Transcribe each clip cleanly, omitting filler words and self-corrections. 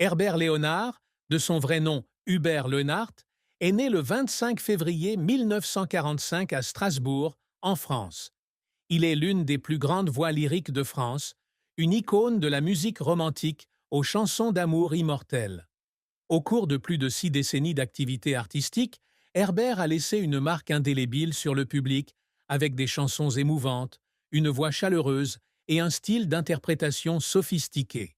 Herbert Léonard, de son vrai nom Hubert Leonhardt, est né le 25 février 1945 à Strasbourg, en France. Il est l'une des plus grandes voix lyriques de France, une icône de la musique romantique aux chansons d'amour immortelles. Au cours de plus de 6 décennies d'activité artistique, Herbert a laissé une marque indélébile sur le public avec des chansons émouvantes, une voix chaleureuse et un style d'interprétation sophistiqué.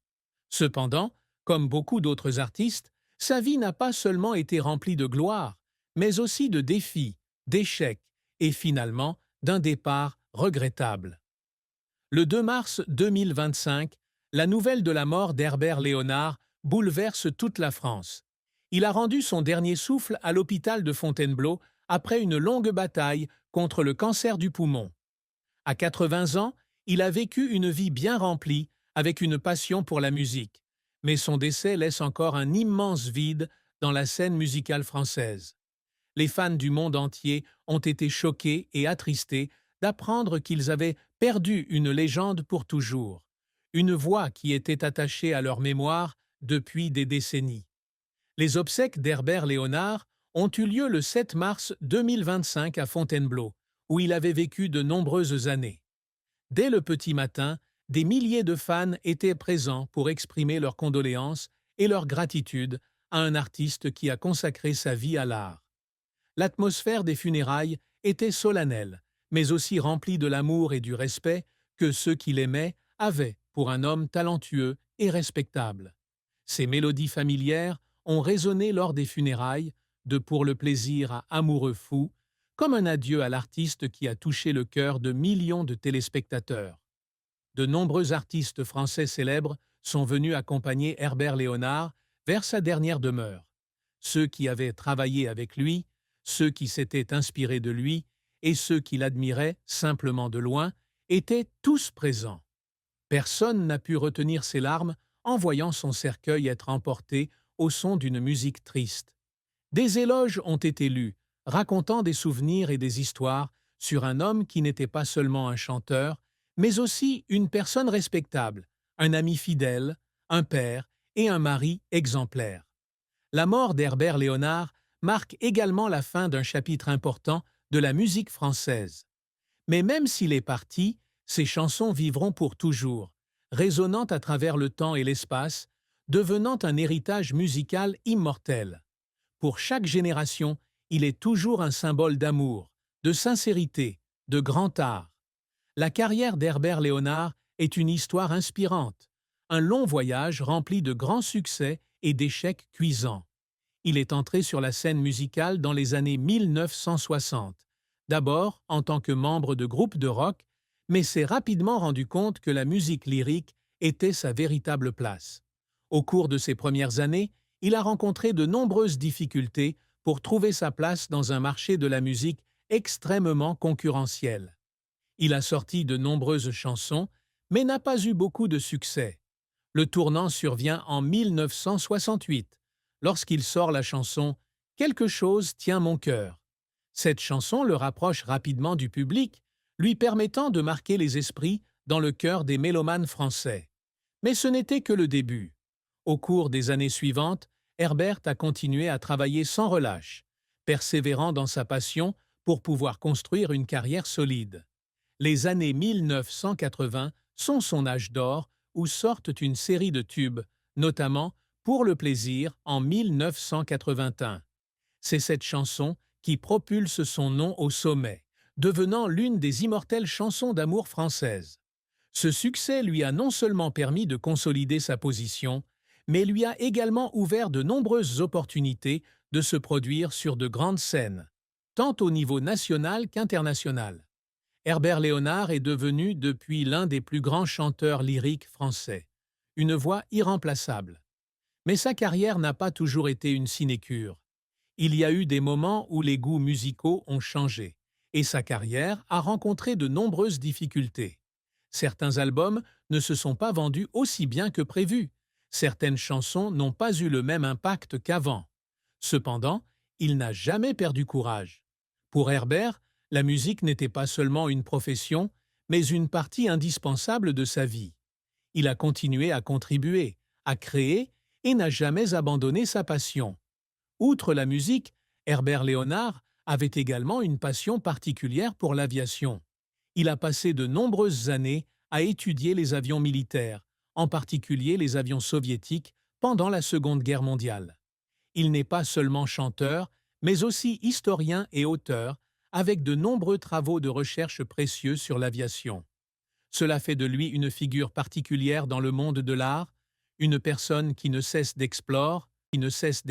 Cependant, comme beaucoup d'autres artistes, sa vie n'a pas seulement été remplie de gloire, mais aussi de défis, d'échecs et finalement d'un départ regrettable. Le 2 mars 2025, la nouvelle de la mort d'Herbert Léonard bouleverse toute la France. Il a rendu son dernier souffle à l'hôpital de Fontainebleau après une longue bataille contre le cancer du poumon. À 80 ans, il a vécu une vie bien remplie avec une passion pour la musique, mais son décès laisse encore un immense vide dans la scène musicale française. Les fans du monde entier ont été choqués et attristés d'apprendre qu'ils avaient perdu une légende pour toujours, une voix qui était attachée à leur mémoire depuis des décennies. Les obsèques d'Herbert Léonard ont eu lieu le 7 mars 2025 à Fontainebleau, où il avait vécu de nombreuses années. Dès le petit matin, des milliers de fans étaient présents pour exprimer leurs condoléances et leur gratitude à un artiste qui a consacré sa vie à l'art. L'atmosphère des funérailles était solennelle, mais aussi remplie de l'amour et du respect que ceux qui l'aimaient avaient pour un homme talentueux et respectable. Ces mélodies familières ont résonné lors des funérailles, de Pour le plaisir à Amoureux fou, comme un adieu à l'artiste qui a touché le cœur de millions de téléspectateurs. De nombreux artistes français célèbres sont venus accompagner Herbert Léonard vers sa dernière demeure. Ceux qui avaient travaillé avec lui, ceux qui s'étaient inspirés de lui et ceux qui l'admiraient simplement de loin étaient tous présents. Personne n'a pu retenir ses larmes en voyant son cercueil être emporté au son d'une musique triste. Des éloges ont été lus, racontant des souvenirs et des histoires sur un homme qui n'était pas seulement un chanteur, mais aussi une personne respectable, un ami fidèle, un père et un mari exemplaire. La mort d'Herbert Léonard marque également la fin d'un chapitre important de la musique française. Mais même s'il est parti, ses chansons vivront pour toujours, résonnant à travers le temps et l'espace, devenant un héritage musical immortel. Pour chaque génération, il est toujours un symbole d'amour, de sincérité, de grand art. La carrière d'Herbert Léonard est une histoire inspirante, un long voyage rempli de grands succès et d'échecs cuisants. Il est entré sur la scène musicale dans les années 1960, d'abord en tant que membre de groupes de rock, mais s'est rapidement rendu compte que la musique lyrique était sa véritable place. Au cours de ses premières années, il a rencontré de nombreuses difficultés pour trouver sa place dans un marché de la musique extrêmement concurrentiel. Il a sorti de nombreuses chansons, mais n'a pas eu beaucoup de succès. Le tournant survient en 1968, lorsqu'il sort la chanson « Quelque chose tient mon cœur ». Cette chanson le rapproche rapidement du public, lui permettant de marquer les esprits dans le cœur des mélomanes français. Mais ce n'était que le début. Au cours des années suivantes, Herbert a continué à travailler sans relâche, persévérant dans sa passion pour pouvoir construire une carrière solide. Les années 1980 sont son âge d'or où sortent une série de tubes, notamment Pour le plaisir en 1981. C'est cette chanson qui propulse son nom au sommet, devenant l'une des immortelles chansons d'amour françaises. Ce succès lui a non seulement permis de consolider sa position, mais lui a également ouvert de nombreuses opportunités de se produire sur de grandes scènes, tant au niveau national qu'international. Herbert Léonard est devenu depuis l'un des plus grands chanteurs lyriques français, une voix irremplaçable. Mais sa carrière n'a pas toujours été une sinécure. Il y a eu des moments où les goûts musicaux ont changé, et sa carrière a rencontré de nombreuses difficultés. Certains albums ne se sont pas vendus aussi bien que prévu. Certaines chansons n'ont pas eu le même impact qu'avant. Cependant, il n'a jamais perdu courage. Pour Herbert, la musique n'était pas seulement une profession, mais une partie indispensable de sa vie. Il a continué à contribuer, à créer et n'a jamais abandonné sa passion. Outre la musique, Herbert Léonard avait également une passion particulière pour l'aviation. Il a passé de nombreuses années à étudier les avions militaires, en particulier les avions soviétiques, pendant la Seconde Guerre mondiale. Il n'est pas seulement chanteur, mais aussi historien et auteur, avec de nombreux travaux de recherche précieux sur l'aviation. Cela fait de lui une figure particulière dans le monde de l'art, une personne qui ne cesse d'explorer, qui ne cesse